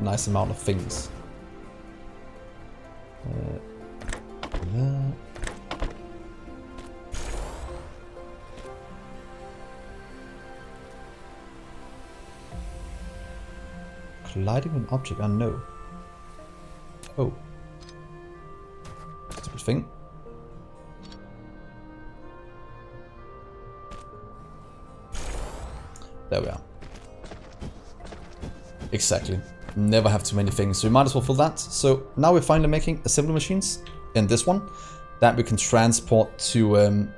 nice amount of things. Colliding with an object, I know. Oh. Stupid thing. There we are. Exactly. Never have too many things, so we might as well fill that. So now we're finally making assembly machines in this one that we can transport to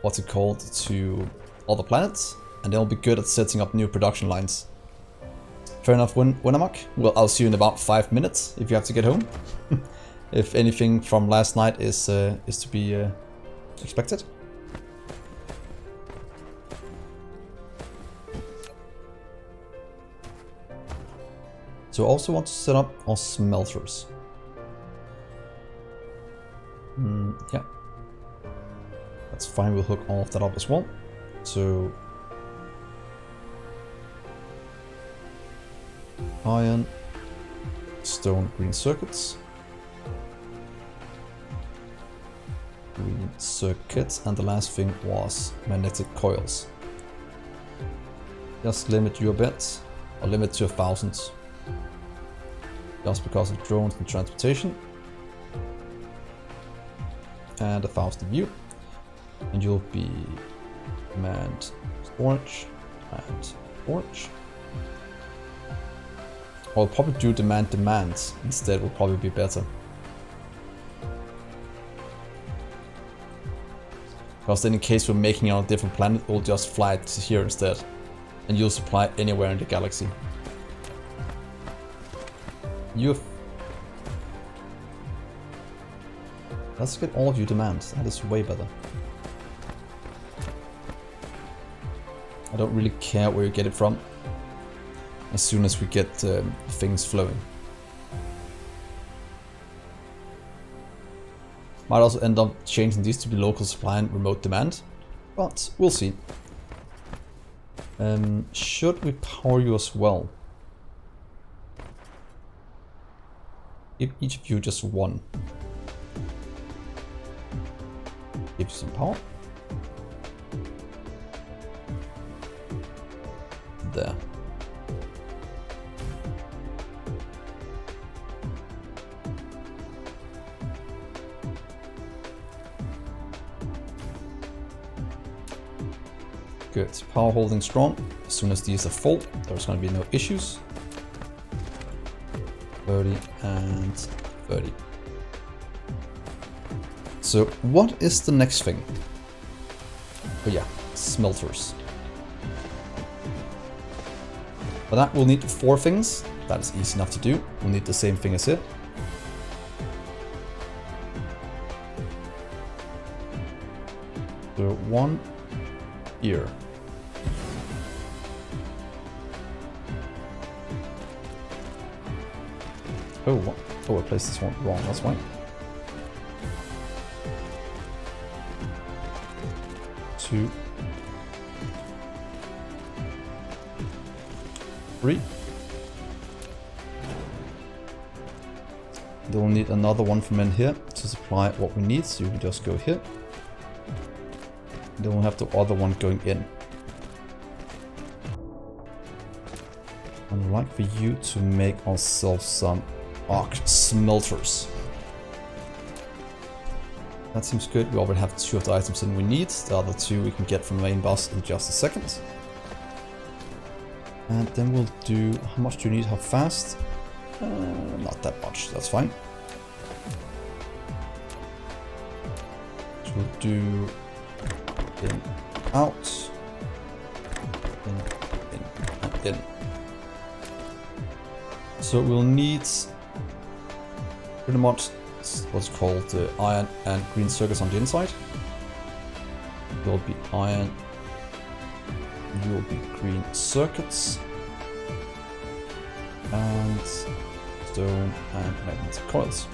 what's it called, to other planets, and they'll be good at setting up new production lines. Fair enough, Winamok. Well, I'll see you in about 5 minutes if you have to get home. If anything from last night is to be expected. So I also want to set up our smelters. Yeah. That's fine, we'll hook all of that up as well. So iron, stone, green circuits. Green circuits, and the last thing was magnetic coils. Just limit you a bit, or limit to 1,000. Just because of drones and transportation. And 1,000 of you. And you'll be manned storage and storage. I'll probably do demands instead, will probably be better. Because then in case we're making on a different planet, we'll just fly it here instead. And you'll supply anywhere in the galaxy. Let's get all of your demands, that is way better. I don't really care where you get it from, as soon as we get things flowing. Might also end up changing these to be local supply and remote demand, but we'll see. Should we power you as well? Give each of you just one. Give you some power. There. Good. Power holding strong. As soon as these are full, there's going to be no issues. 30 and 30. So what is the next thing? Oh yeah, smelters. For that we'll need 4 things. That is easy enough to do. We'll need the same thing as it. So 1 here. Oh, what? Oh, I placed this one wrong, that's why. 2, 3. Then we'll need another one from in here to supply what we need, so you can just go here. Then we'll have the other one going in. And I'd like for you to make ourselves some arc smelters. That seems good. We already have 2 of the items that we need. The other 2 we can get from the main boss in just a second. And then we'll do... How much do you need? How fast? Not that much. That's fine. So we'll do... in, out. In, and in. So we'll need... pretty much what's called iron and green circuits on the inside. There'll be iron, you'll be green circuits, and stone and magnetic coils.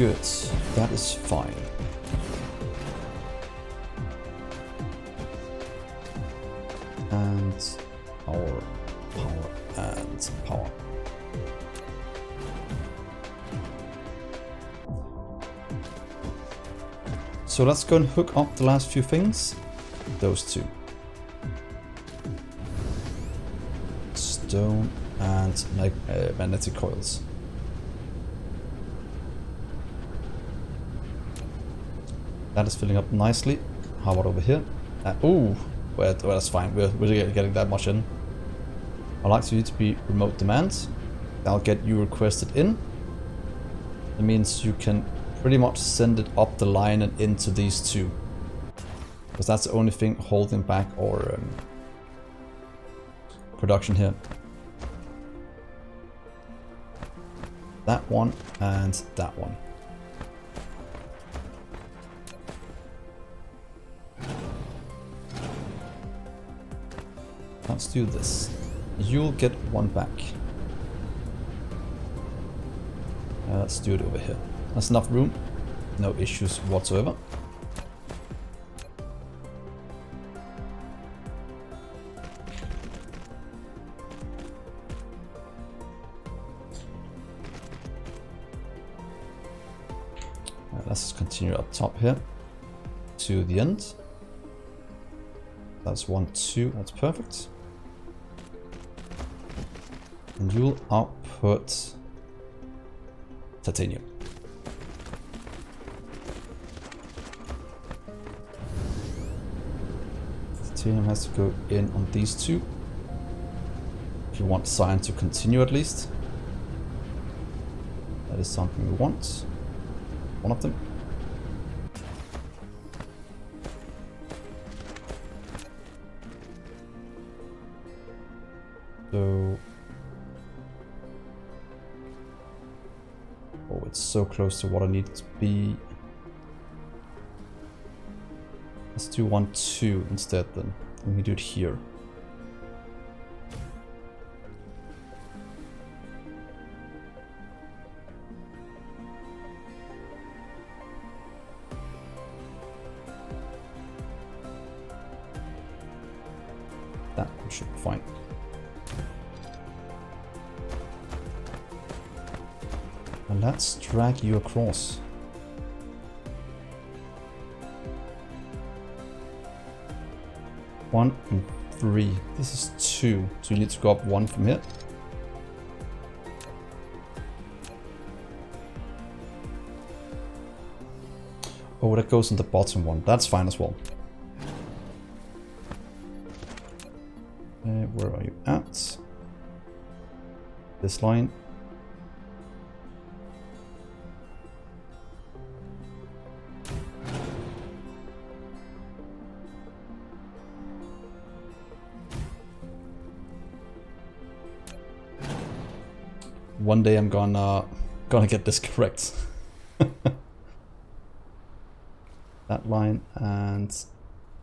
Good, that is fine. And power, and power. So let's go and hook up the last few things. Those two. Stone and magnetic coils. That is filling up nicely. How about over here? Ooh, well, that's fine. We're getting that much in. I'd like for you to be remote demand. I'll get you requested in. It means you can pretty much send it up the line and into these two. Because that's the only thing holding back our production here. That one and that one. Let's do this. You'll get one back. Let's do it over here. That's enough room. No issues whatsoever. Let's continue up top here to the end. That's 1, 2. That's perfect. And you'll output titanium. Titanium has to go in on these two. If you want cyan to continue at least. That is something we want. One of them. So... oh, it's so close to what I need it to be. Let's do 1, 2 instead then. Let me do it here. That one should be fine. And let's drag you across. One and 3. This is 2, so you need to go up 1 from here. Oh, that goes in the bottom one. That's fine as well. Where are you at? This line. One day I'm gonna get this correct. That line and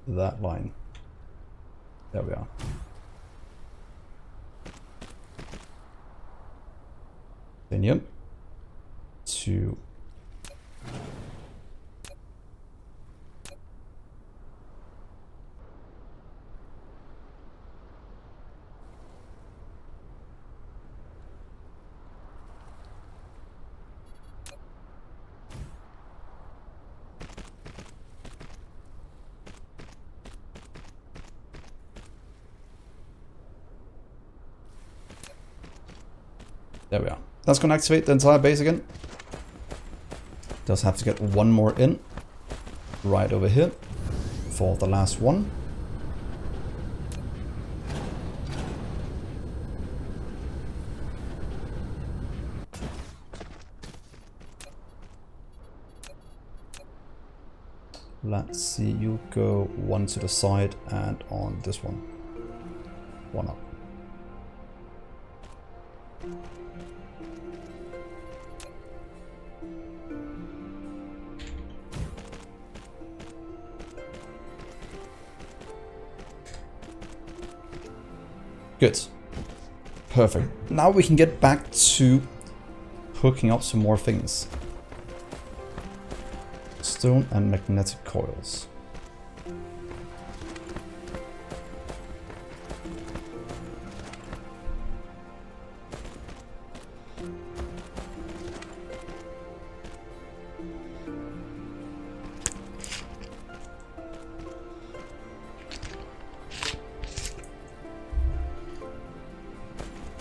that line. There we are. Titanium. 2. There we are. That's going to activate the entire base again. Does have to get one more in. Right over here. For the last one. Let's see, you go 1 to the side and on this one. 1 up. Good. Perfect. Now we can get back to hooking up some more things. Stone and magnetic coils.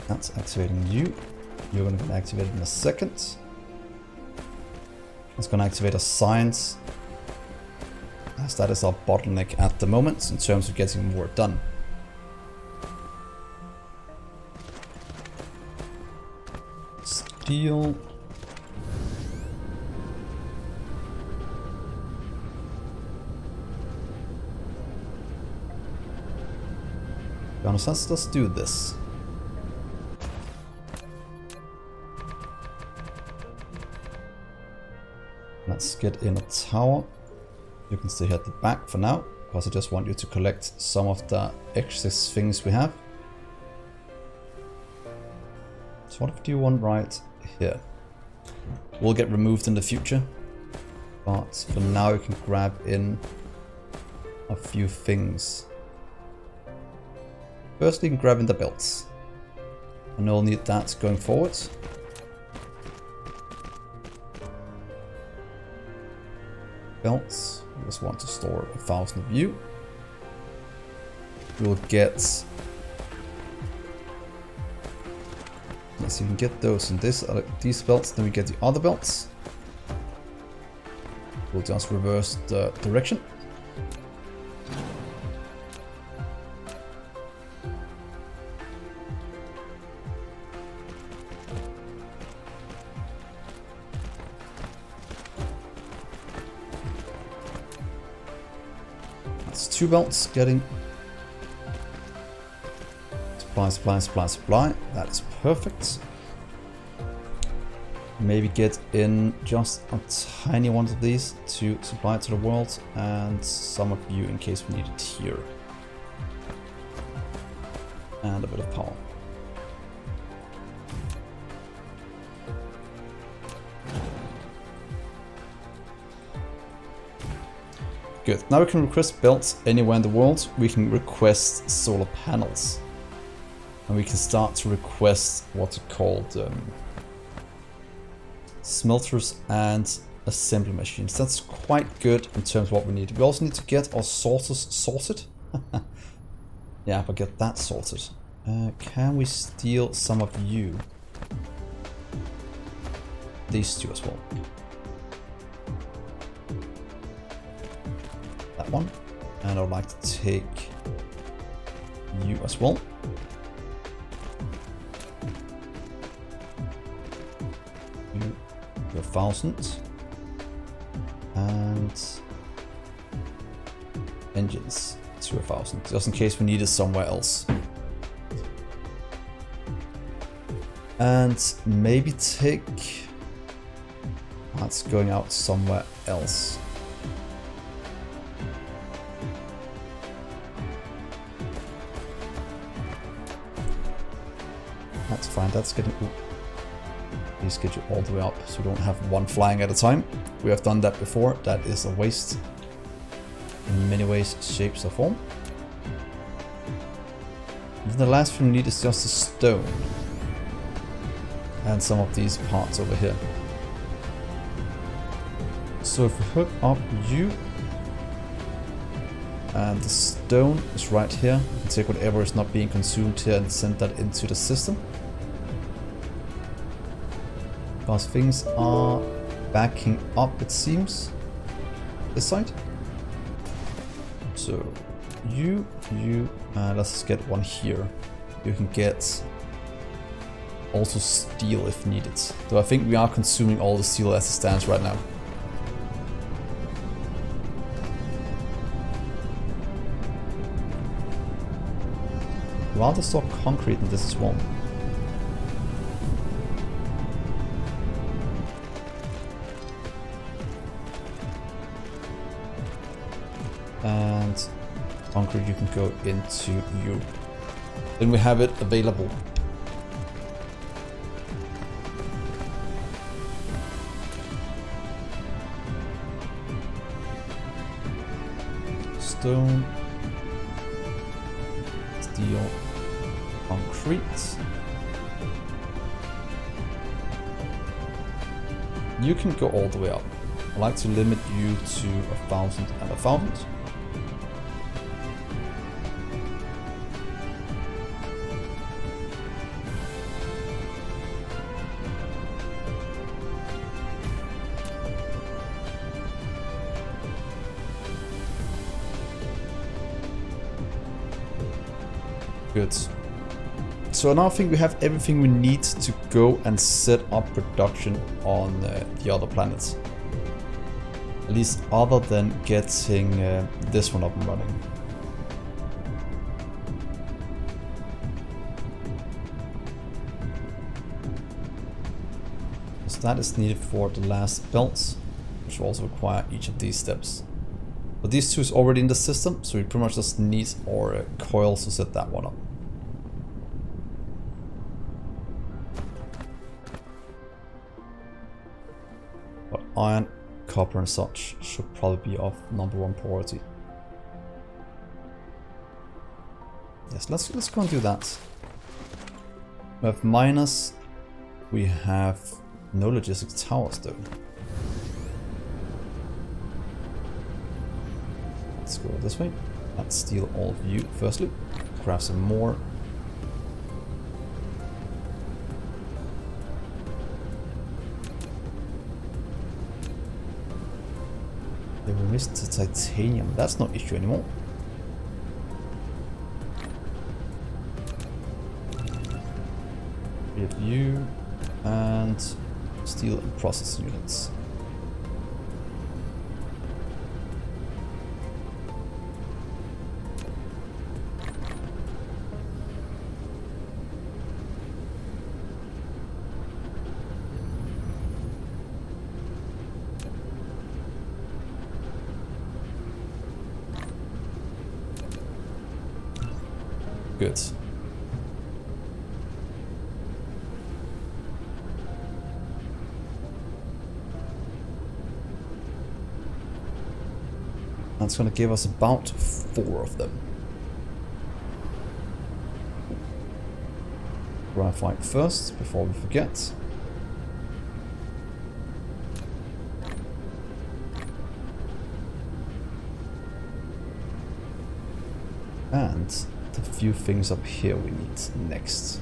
That's activating you. You're going to get activated in a second. It's going to activate a science, as that is our bottleneck at the moment in terms of getting more done. Steel. To be honest, let's do this. Let's get in a tower. You can stay here at the back for now, because I just want you to collect some of the excess things we have. So what if I do one right here? Will get removed in the future, but for now you can grab in a few things. Firstly, you can grab in the belts. I know I'll need that going forward. Belts. We just want to store 1,000 of you. We'll get. Let's see if we can get those in these belts, then we get the other belts. We'll just reverse the direction. That's 2 belts getting supply. That is perfect. Maybe get in just a tiny one of these to supply it to the world, and some of you in case we need it here. And a bit of power. Good. Now we can request belts anywhere in the world. We can request solar panels. And we can start to request what's it called, smelters and assembly machines. That's quite good in terms of what we need. We also need to get our sorters sorted. Yeah, but get that sorted. Can we steal some of you? These 2 as well. That one. And I would like to take you as well. You 1,000. And engines to 1,000, just in case we need it somewhere else. And maybe take. That's going out somewhere else. That's fine. That's getting. Please get you all the way up so we don't have one flying at a time. We have done that before. That is a waste in many ways, shapes, or form. And the last thing we need is just a stone and some of these parts over here. So if we hook up you and the stone is right here, we can take whatever is not being consumed here and send that into the system. Because things are backing up, it seems, this side. So you, let's just get one here. You can get also steel if needed. Though I think we are consuming all the steel as it stands right now. I'd rather store concrete than this as well. And concrete you can go into you. Then we have it available. stone, steel, concrete. You can go all the way up. I like to limit you to 1,000 and 1,000. Good. So now I think we have everything we need to go and set up production on the other planets. At least other than getting this one up and running. So that is needed for the last belt, which will also require each of these steps. But these two is already in the system, so we pretty much just need our coils to set that one up. But iron, copper and such should probably be of #1 priority. Yes, let's go and do that. We have miners. We have no logistics towers though. Let's go this way. Let's steal all of you firstly. Grab some more. They were missed to titanium. That's no issue anymore. We have you and steel and process units. Good. That's going to give us about 4 of them. Graphite first, before we forget. And the few things up here we need next.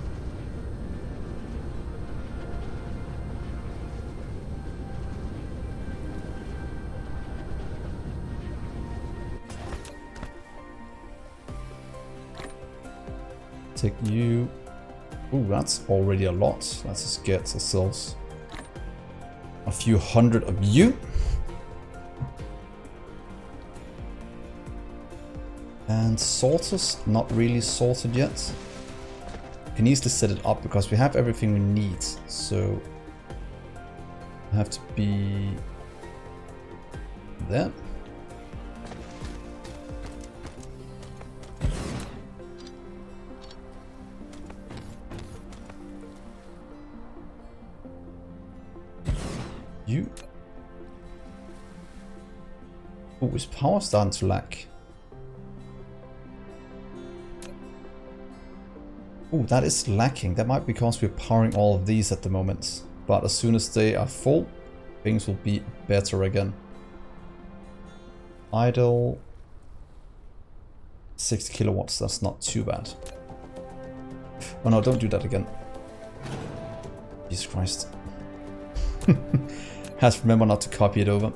Take you. Ooh, that's already a lot. Let's just get ourselves a few hundred of you. And sorters, not really sorted yet. We can easily set it up because we have everything we need. So I have to be there. You. Oh, is power starting to lack? Oh, that is lacking. That might be because we're powering all of these at the moment. But as soon as they are full, things will be better again. Idle. 60 kilowatts, that's not too bad. Oh no, don't do that again. Jesus Christ. Has to remember not to copy it over.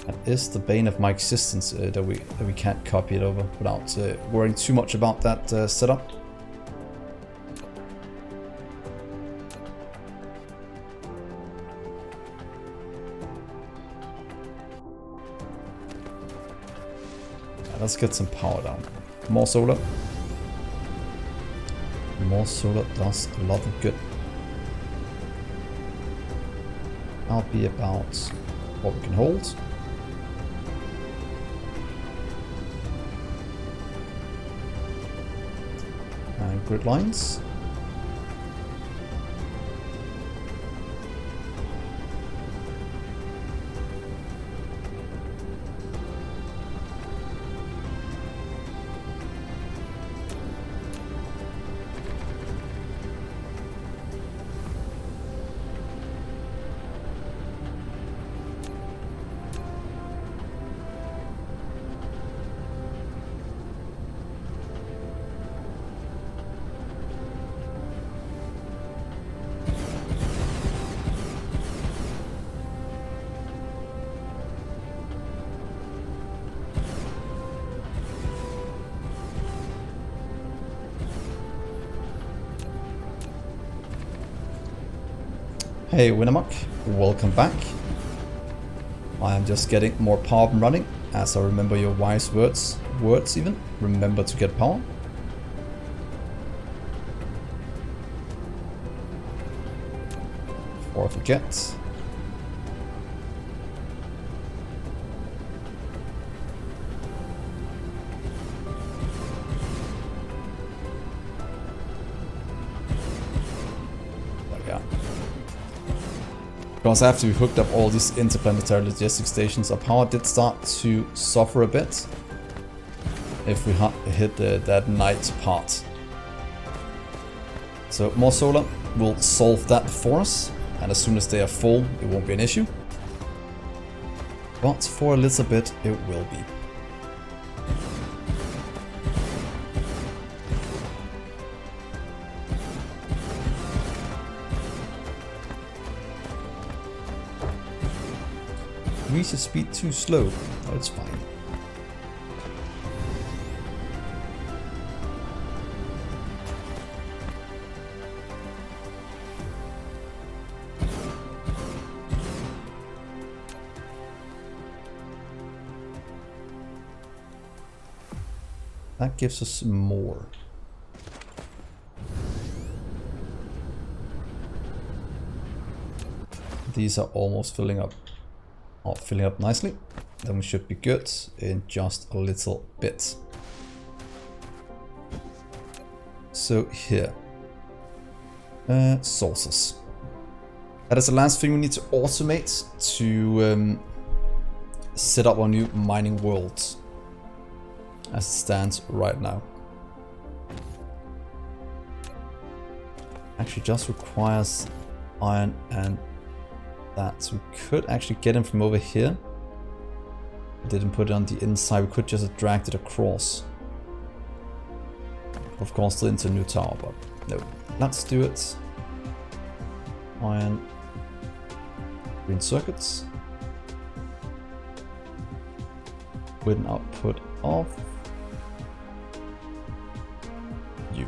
That is the bane of my existence, that we can't copy it over without worrying too much about that setup. Let's get some power down. More solar. More solar does a lot of good. I'll be about what we can hold. And grid lines. Hey Winamuk, welcome back. I am just getting more power up and running, as I remember your wise words even. Remember to get power. Before I forget. Because after we hooked up all these interplanetary logistics stations, our power did start to suffer a bit if we hit that night part. So more solar will solve that for us, and as soon as they are full, it won't be an issue. But for a little bit, it will be. Reach speed too slow. Oh, it's fine. That gives us more. These are almost filling up. Filling up nicely. Then we should be good in just a little bit. So here. Sources. That is the last thing we need to automate to set up our new mining world as it stands right now. Actually just requires iron and that. So we could actually get him from over here. We didn't put it on the inside, we could just have dragged it across. Of course still into a new tower, but no. Let's do it. Iron. Green circuits. With an output of you.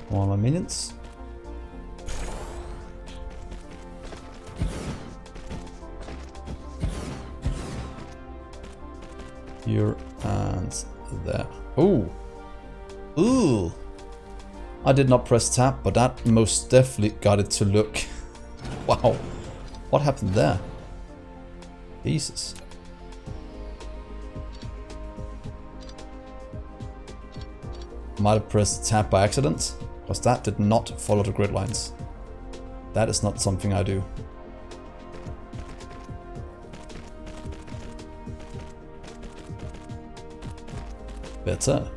One more minutes. Here and there. Oh! Ooh! I did not press tab, but that most definitely got it to look. Wow! What happened there? Jesus. Might have pressed tab by accident, because that did not follow the grid lines. That is not something I do. Better.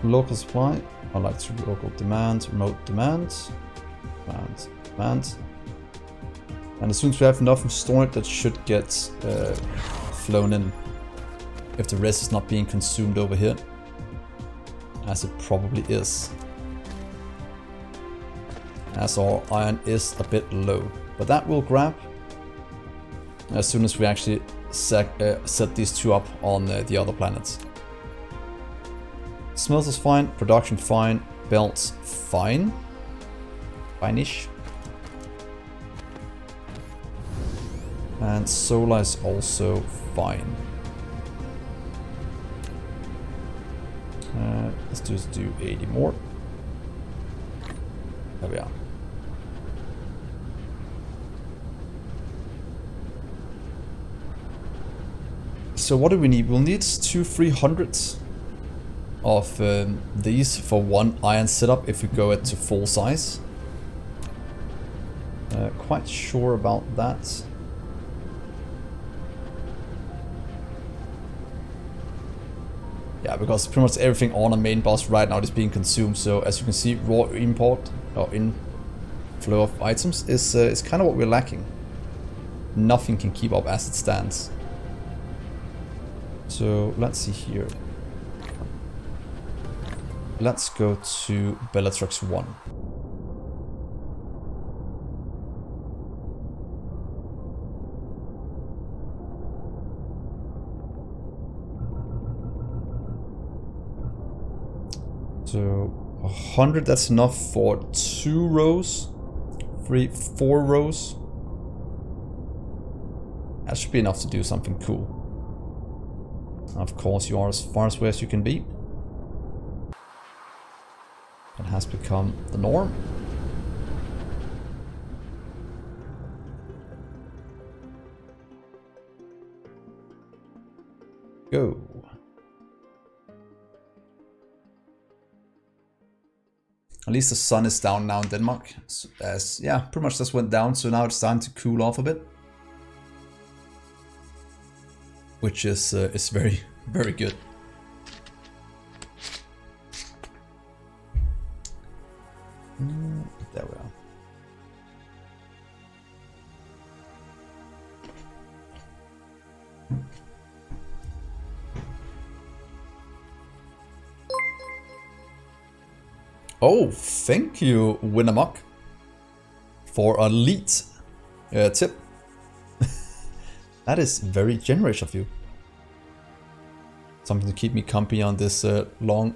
Local supply, I like to local demand, remote demand, demand. And as soon as we have enough stored, that should get flown in. If the rest is not being consumed over here, as it probably is. As our iron is a bit low, but that will grab as soon as we actually set these two up on the other planets. Smelters fine, production fine, belts fine, fine-ish. And solar is also fine. Let's just do 80 more. There we are. So what do we need? We'll need two 300s. of these for one iron setup if we go it to full size. Quite sure about that. Yeah, because pretty much everything on a main boss right now is being consumed. So as you can see, raw import or inflow of items is kind of what we're lacking. Nothing can keep up as it stands. So let's see here. Let's go to Bellatrix 1. So 100, that's enough for 2 rows, 3, 4 rows. That should be enough to do something cool. Of course, you are as far away as you can be. It has become the norm. Go. At least the sun is down now in Denmark. As yeah, pretty much just went down, so now it's time to cool off a bit. Which is very, very good. There we are. Oh, thank you, Winamok, for a lead tip. That is very generous of you. Something to keep me company on this long.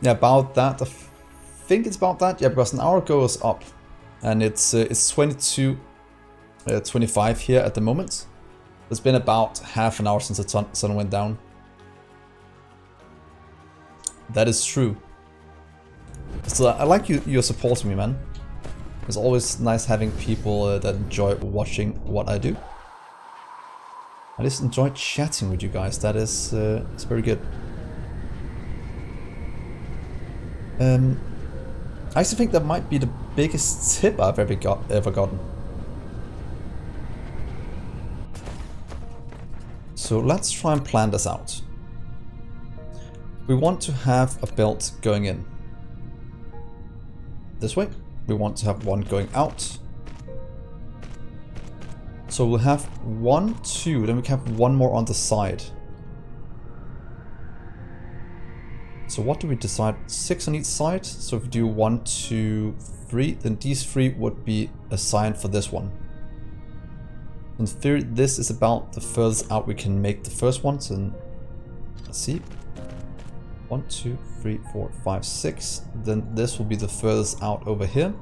Yeah, about that. I think it's about that. Yeah, because an hour goes up, and it's 22:25 here at the moment. It's been about half an hour since the sun went down. That is true. So I like you're supporting me, man. It's always nice having people that enjoy watching what I do. I just enjoy chatting with you guys. That is it's very good. I actually think that might be the biggest tip I've ever gotten. So let's try and plan this out. We want to have a belt going in this way. We want to have one going out. So we'll have 1, 2, then we can have one more on the side. So what do we decide? 6 on each side. So if we do 1, 2, 3, then these 3 would be assigned for this one. In theory, this is about the furthest out we can make the first one. So let's see. 1, 2, 3, 4, 5, 6. Then this will be the furthest out over here.